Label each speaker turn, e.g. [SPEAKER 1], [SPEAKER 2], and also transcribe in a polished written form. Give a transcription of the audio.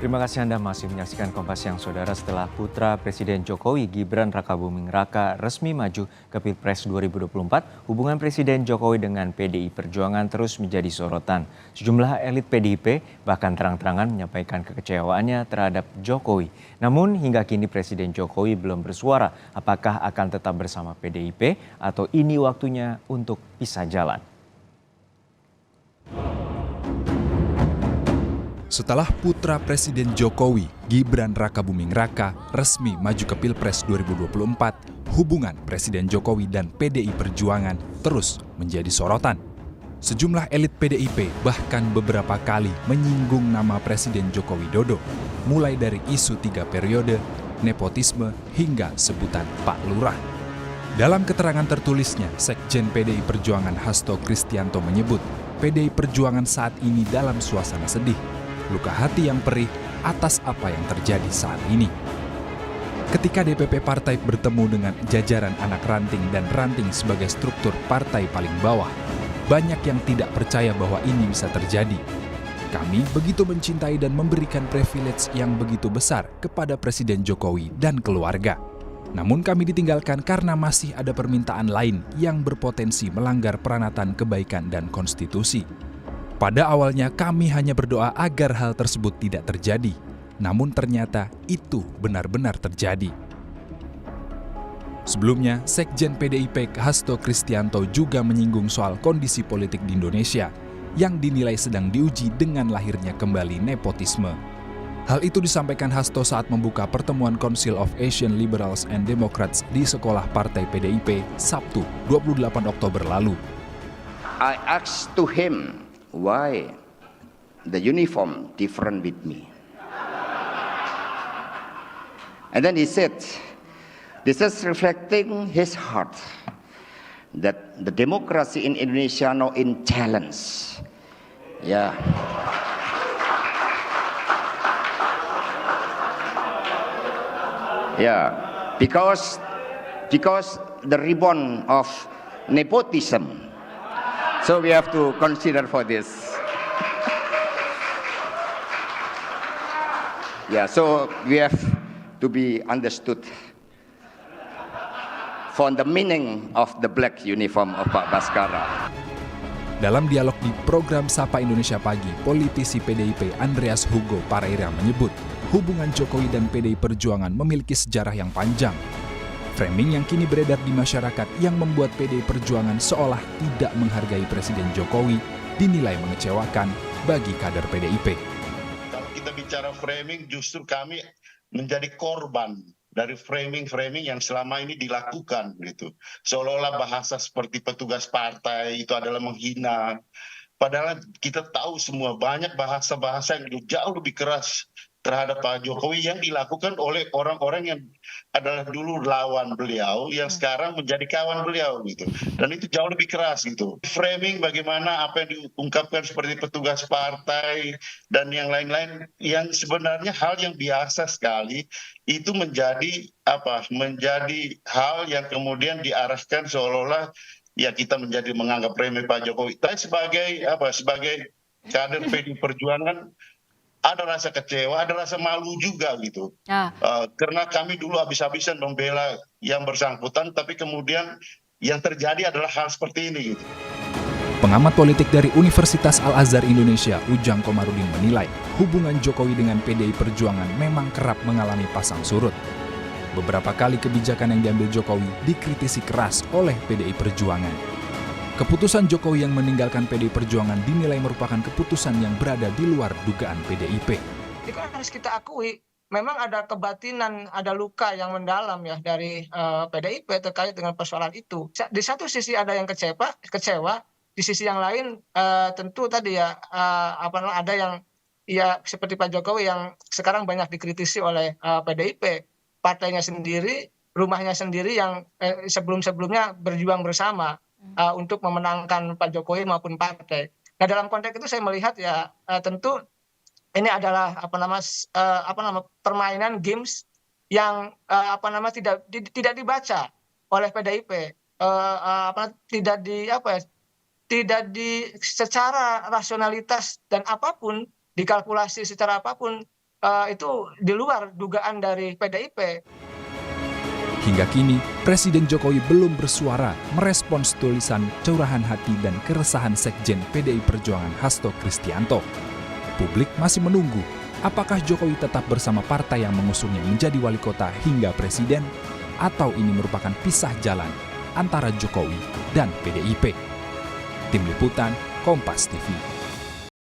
[SPEAKER 1] Terima kasih Anda masih menyaksikan Kompas Siang Saudara. Setelah putra Presiden Jokowi Gibran Rakabuming Raka resmi maju ke Pilpres 2024, hubungan Presiden Jokowi dengan PDI Perjuangan terus menjadi sorotan. Sejumlah elit PDIP bahkan terang-terangan menyampaikan kekecewaannya terhadap Jokowi. Namun hingga kini Presiden Jokowi belum bersuara apakah akan tetap bersama PDIP atau ini waktunya untuk pisah jalan.
[SPEAKER 2] Setelah putra Presiden Jokowi, Gibran Rakabuming Raka, resmi maju ke Pilpres 2024, hubungan Presiden Jokowi dan PDI Perjuangan terus menjadi sorotan. Sejumlah elit PDIP bahkan beberapa kali menyinggung nama Presiden Joko Widodo, mulai dari isu 3 periode, nepotisme, hingga sebutan Pak Lurah. Dalam keterangan tertulisnya, Sekjen PDI Perjuangan Hasto Kristianto menyebut PDI Perjuangan saat ini dalam suasana sedih, luka hati yang perih atas apa yang terjadi saat ini. Ketika DPP partai bertemu dengan jajaran anak ranting dan ranting sebagai struktur partai paling bawah, banyak yang tidak percaya bahwa ini bisa terjadi. Kami begitu mencintai dan memberikan privilege yang begitu besar kepada Presiden Jokowi dan keluarga. Namun kami ditinggalkan karena masih ada permintaan lain yang berpotensi melanggar peranatan kebaikan dan konstitusi. Pada awalnya kami hanya berdoa agar hal tersebut tidak terjadi, namun ternyata itu benar-benar terjadi. Sebelumnya, Sekjen PDIP Hasto Kristianto juga menyinggung soal kondisi politik di Indonesia yang dinilai sedang diuji dengan lahirnya kembali nepotisme. Hal itu disampaikan Hasto saat membuka pertemuan Council of Asian Liberals and Democrats di sekolah partai PDIP Sabtu 28 Oktober lalu.
[SPEAKER 3] I asked to him, why the uniform different with me? And then he said, this is reflecting his heart that the democracy in Indonesia now in challenge. Yeah. Yeah, because the ribbon of nepotism. So we have to consider for this. Yeah, so we have to be understood for the meaning of the black uniform of Pak Baskara.
[SPEAKER 2] Dalam dialog di program Sapa Indonesia Pagi, politisi PDIP Andreas Hugo Pareira menyebut hubungan Jokowi dan PDI Perjuangan memiliki sejarah yang panjang. Framing yang kini beredar di masyarakat yang membuat PDI Perjuangan seolah tidak menghargai Presiden Jokowi dinilai mengecewakan bagi kader PDIP.
[SPEAKER 4] Kalau kita bicara framing, justru kami menjadi korban dari framing-framing yang selama ini dilakukan gitu. Seolah-olah bahasa seperti petugas partai itu adalah menghina. Padahal kita tahu semua banyak bahasa-bahasa yang jauh lebih keras terhadap Pak Jokowi yang dilakukan oleh orang-orang yang adalah dulu lawan beliau yang sekarang menjadi kawan beliau gitu. Dan itu jauh lebih keras gitu. Framing bagaimana apa yang diungkapkan seperti petugas partai dan yang lain-lain yang sebenarnya hal yang biasa sekali itu menjadi hal yang kemudian diarahkan seolah-olah ya kita menjadi menganggap remeh Pak Jokowi. Tapi sebagai kader PDI Perjuangan ada rasa kecewa, ada rasa malu juga gitu. Karena kami dulu habis-habisan membela yang bersangkutan, tapi kemudian yang terjadi adalah hal seperti ini gitu.
[SPEAKER 2] Pengamat politik dari Universitas Al-Azhar Indonesia, Ujang Komarudin menilai hubungan Jokowi dengan PDI Perjuangan memang kerap mengalami pasang surut. Beberapa kali kebijakan yang diambil Jokowi dikritisi keras oleh PDI Perjuangan. Keputusan Jokowi yang meninggalkan PDI Perjuangan dinilai merupakan keputusan yang berada di luar dugaan PDIP.
[SPEAKER 5] Itu harus kita akui, memang ada kebatinan, ada luka yang mendalam ya dari PDIP terkait dengan persoalan itu. Di satu sisi ada yang kecewa, di sisi yang lain tentu tadi ya ada yang ya seperti Pak Jokowi yang sekarang banyak dikritisi oleh PDIP, partainya sendiri, rumahnya sendiri yang sebelum-sebelumnya berjuang bersama untuk memenangkan Pak Jokowi maupun partai. Nah dalam konteks itu saya melihat ya tentu ini adalah permainan games yang tidak dibaca oleh PDIP, tidak secara rasionalitas dan apapun dikalkulasi secara apapun itu di luar dugaan dari PDIP.
[SPEAKER 2] Hingga kini, Presiden Jokowi belum bersuara merespons tulisan curahan hati dan keresahan Sekjen PDI Perjuangan Hasto Kristianto. Publik masih menunggu apakah Jokowi tetap bersama partai yang mengusungnya menjadi wali kota hingga presiden, atau ini merupakan pisah jalan antara Jokowi dan PDIP. Tim Liputan, Kompas TV.